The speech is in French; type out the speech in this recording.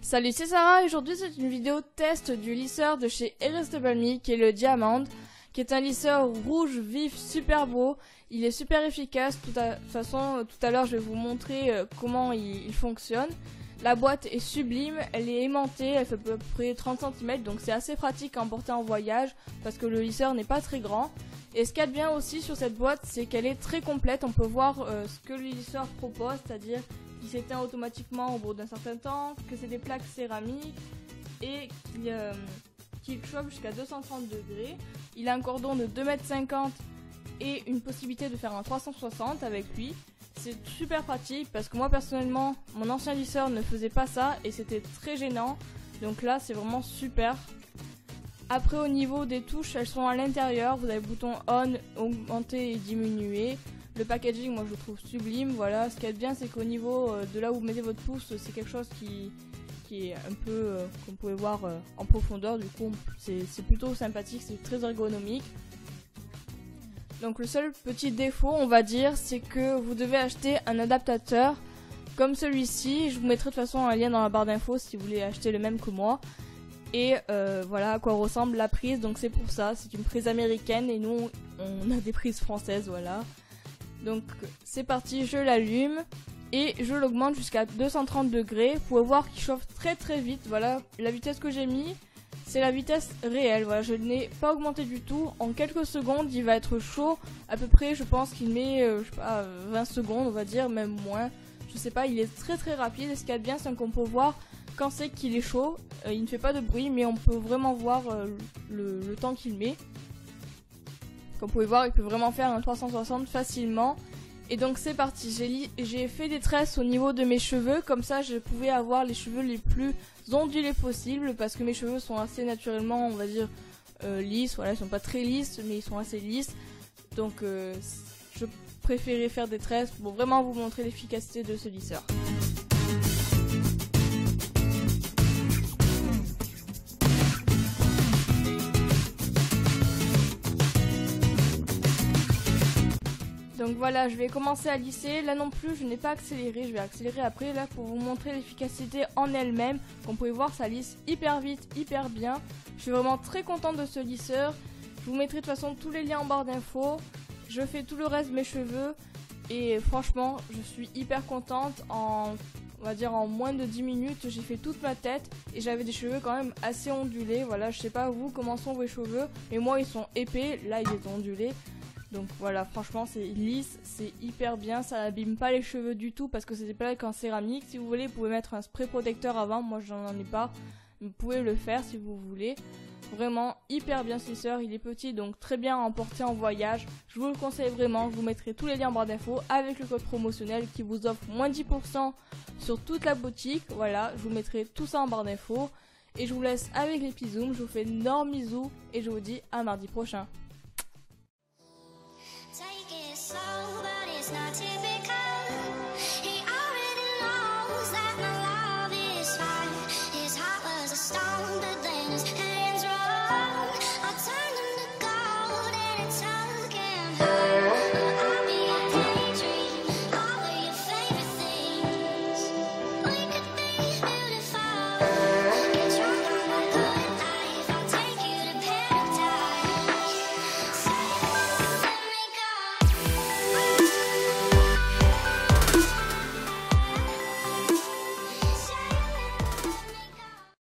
Salut, c'est Sarah et aujourd'hui c'est une vidéo test du lisseur de chez Irresistible Me qui est le Diamond, qui est un lisseur rouge vif super beau. Il est super efficace. De toute façon, tout à l'heure je vais vous montrer comment il fonctionne. La boîte est sublime, elle est aimantée, elle fait à peu près 30 cm, donc c'est assez pratique à emporter en voyage parce que le lisseur n'est pas très grand. Et ce qu'il y a de bien aussi sur cette boîte, c'est qu'elle est très complète. On peut voir ce que le lisseur propose, c'est-à-dire qu'il s'éteint automatiquement au bout d'un certain temps, que c'est des plaques céramiques et qu'il chauffe jusqu'à 230 degrés. Il a un cordon de 2,50 m et une possibilité de faire un 360 avec lui. C'est super pratique parce que moi personnellement, mon ancien lisseur ne faisait pas ça et c'était très gênant. Donc là, c'est vraiment super. Après, au niveau des touches, elles sont à l'intérieur. Vous avez le bouton on, augmenter et diminuer. Le packaging, moi je le trouve sublime. Voilà, ce qu'il y a de bien, c'est qu'au niveau de là où vous mettez votre pouce, c'est quelque chose qui est un peu, comme vous pouvez voir, en profondeur. Du coup, c'est plutôt sympathique, c'est très ergonomique. Donc le seul petit défaut, on va dire, c'est que vous devez acheter un adaptateur comme celui-ci. Je vous mettrai de toute façon un lien dans la barre d'infos si vous voulez acheter le même que moi. Et voilà à quoi ressemble la prise, donc c'est pour ça, c'est une prise américaine et nous on a des prises françaises, voilà. Donc c'est parti, je l'allume et je l'augmente jusqu'à 230 degrés. Vous pouvez voir qu'il chauffe très très vite. Voilà, la vitesse que j'ai mis, c'est la vitesse réelle. Voilà, je n'ai pas augmenté du tout. En quelques secondes, il va être chaud. À peu près, je pense qu'il met, je sais pas, 20 secondes, on va dire, même moins. Je sais pas, il est très très rapide. Et ce qu'il y a de bien, c'est qu'on peut voir quand c'est qu'il est chaud. Il ne fait pas de bruit, mais on peut vraiment voir le temps qu'il met. Comme vous pouvez voir, il peut vraiment faire un 360 facilement. Et donc c'est parti, j'ai fait des tresses au niveau de mes cheveux, comme ça je pouvais avoir les cheveux les plus ondulés possibles, parce que mes cheveux sont assez naturellement, on va dire, lisses. Voilà, ils sont pas très lisses, mais ils sont assez lisses. Donc je préférais faire des tresses pour vraiment vous montrer l'efficacité de ce lisseur. Donc voilà, je vais commencer à lisser. Là non plus, je n'ai pas accéléré. Je vais accélérer après là pour vous montrer l'efficacité en elle-même. Comme vous pouvez voir, ça lisse hyper vite, hyper bien. Je suis vraiment très contente de ce lisseur. Je vous mettrai de toute façon tous les liens en barre d'infos. Je fais tout le reste de mes cheveux. Et franchement, je suis hyper contente. On va dire en moins de 10 minutes, j'ai fait toute ma tête. Et j'avais des cheveux quand même assez ondulés. Voilà, je sais pas vous comment sont vos cheveux. Mais moi, ils sont épais. Là, ils étaient ondulés. Donc voilà, franchement c'est lisse, c'est hyper bien, ça n'abîme pas les cheveux du tout parce que c'est des plaques en céramique. Si vous voulez, vous pouvez mettre un spray protecteur avant, moi j'en ai pas, mais vous pouvez le faire si vous voulez. Vraiment hyper bien ce lisseur, il est petit donc très bien à emporter en voyage. Je vous le conseille vraiment, je vous mettrai tous les liens en barre d'infos avec le code promotionnel qui vous offre moins 10% sur toute la boutique. Voilà, je vous mettrai tout ça en barre d'infos. Et je vous laisse avec les petits zooms, je vous fais d'énormes bisous et je vous dis à mardi prochain.